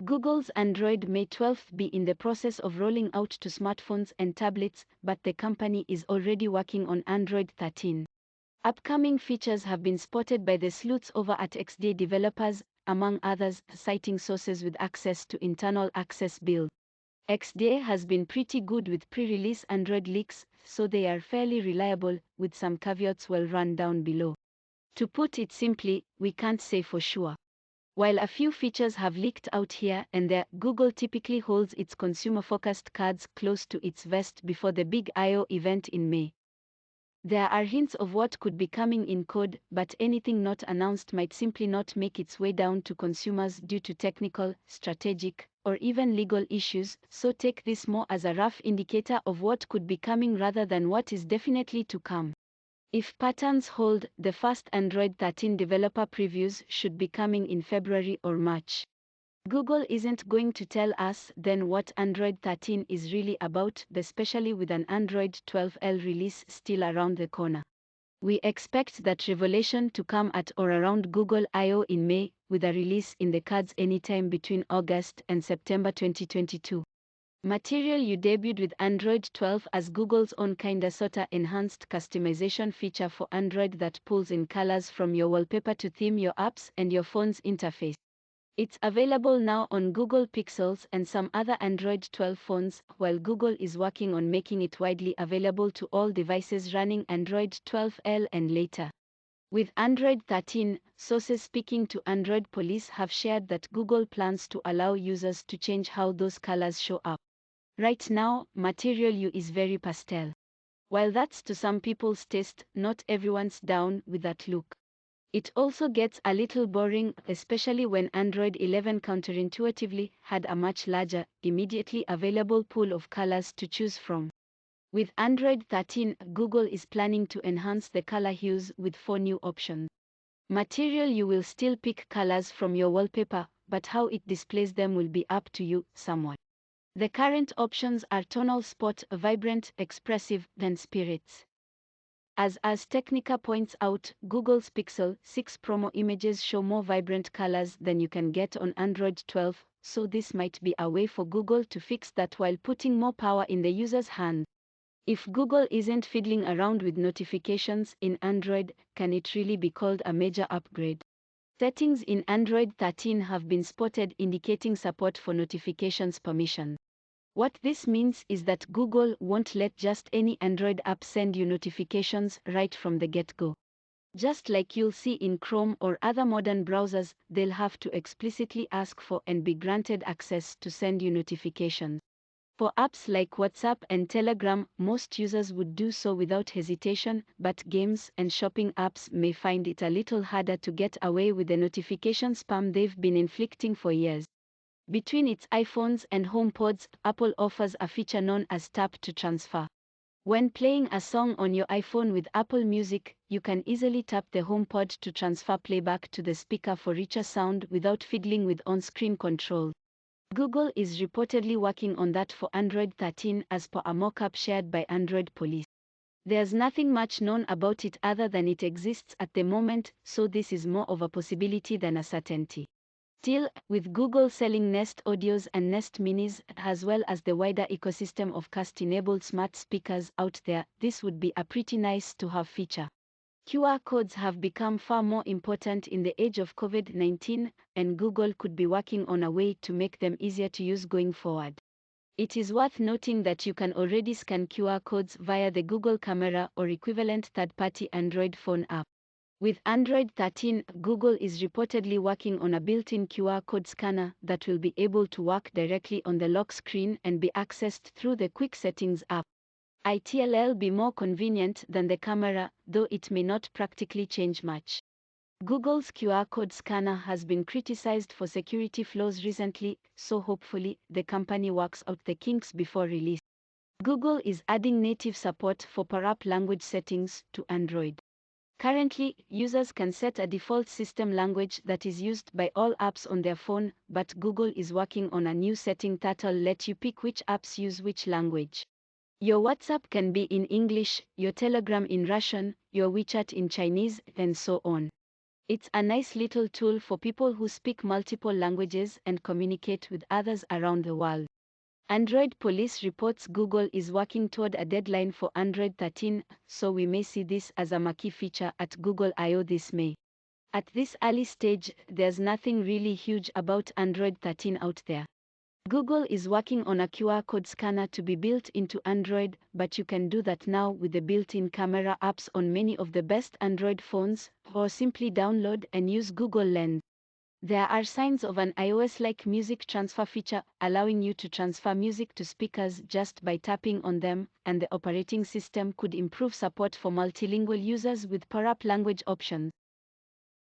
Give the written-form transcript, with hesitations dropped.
Google's Android May 12 be in the process of rolling out to smartphones and tablets, but the company is already working on Android 13. Upcoming features have been spotted by the sleuths over at XDA developers, among others, citing sources with access to internal access build. XDA has been pretty good with pre-release Android leaks, so they are fairly reliable, with some caveats well run down below. To put it simply, we can't say for sure. While a few features have leaked out here and there, Google typically holds its consumer-focused cards close to its vest before the big I/O event in May. There are hints of what could be coming in code, but anything not announced might simply not make its way down to consumers due to technical, strategic, or even legal issues, so take this more as a rough indicator of what could be coming rather than what is definitely to come. If patterns hold, the first Android 13 developer previews should be coming in February or March. Google isn't going to tell us then what Android 13 is really about, especially with an Android 12L release still around the corner. We expect that revelation to come at or around Google I/O in May, with a release in the cards anytime between August and September 2022. Material You debuted with Android 12 as Google's own kinda sorta enhanced customization feature for Android that pulls in colors from your wallpaper to theme your apps and your phone's interface. It's available now on Google Pixels and some other Android 12 phones, while Google is working on making it widely available to all devices running Android 12L and later. With Android 13, sources speaking to Android Police have shared that Google plans to allow users to change how those colors show up. Right now, Material You is very pastel. While that's to some people's taste, not everyone's down with that look. It also gets a little boring, especially when Android 11 counterintuitively had a much larger, immediately available pool of colors to choose from. With Android 13, Google is planning to enhance the color hues with 4 new options. Material You will still pick colors from your wallpaper, but how it displays them will be up to you, somewhat. The current options are tonal spot, vibrant, expressive, then spirits. As Technica points out, Google's Pixel 6 promo images show more vibrant colors than you can get on Android 12, so this might be a way for Google to fix that while putting more power in the user's hand. If Google isn't fiddling around with notifications in Android, can it really be called a major upgrade? Settings in Android 13 have been spotted indicating support for notifications permission. What this means is that Google won't let just any Android app send you notifications right from the get-go. Just like you'll see in Chrome or other modern browsers, they'll have to explicitly ask for and be granted access to send you notifications. For apps like WhatsApp and Telegram, most users would do so without hesitation, but games and shopping apps may find it a little harder to get away with the notification spam they've been inflicting for years. Between its iPhones and HomePods, Apple offers a feature known as Tap to Transfer. When playing a song on your iPhone with Apple Music, you can easily tap the HomePod to transfer playback to the speaker for richer sound without fiddling with on-screen control. Google is reportedly working on that for Android 13 as per a mock-up shared by Android Police. There's nothing much known about it other than it exists at the moment, so this is more of a possibility than a certainty. Still, with Google selling Nest Audios and Nest Minis, as well as the wider ecosystem of cast-enabled smart speakers out there, this would be a pretty nice to have feature. QR codes have become far more important in the age of COVID-19, and Google could be working on a way to make them easier to use going forward. It is worth noting that you can already scan QR codes via the Google Camera or equivalent third-party Android phone app. With Android 13, Google is reportedly working on a built-in QR code scanner that will be able to work directly on the lock screen and be accessed through the Quick Settings app. It'll be more convenient than the camera, though it may not practically change much. Google's QR code scanner has been criticized for security flaws recently, so hopefully, the company works out the kinks before release. Google is adding native support for per-app language settings to Android. Currently, users can set a default system language that is used by all apps on their phone, but Google is working on a new setting that'll let you pick which apps use which language. Your WhatsApp can be in English, your Telegram in Russian, your WeChat in Chinese, and so on. It's a nice little tool for people who speak multiple languages and communicate with others around the world. Android Police reports Google is working toward a deadline for Android 13, so we may see this as a marquee feature at Google I/O this May. At this early stage, there's nothing really huge about Android 13 out there. Google is working on a QR code scanner to be built into Android, but you can do that now with the built-in camera apps on many of the best Android phones, or simply download and use Google Lens. There are signs of an iOS-like music transfer feature, allowing you to transfer music to speakers just by tapping on them, and the operating system could improve support for multilingual users with poorer language options.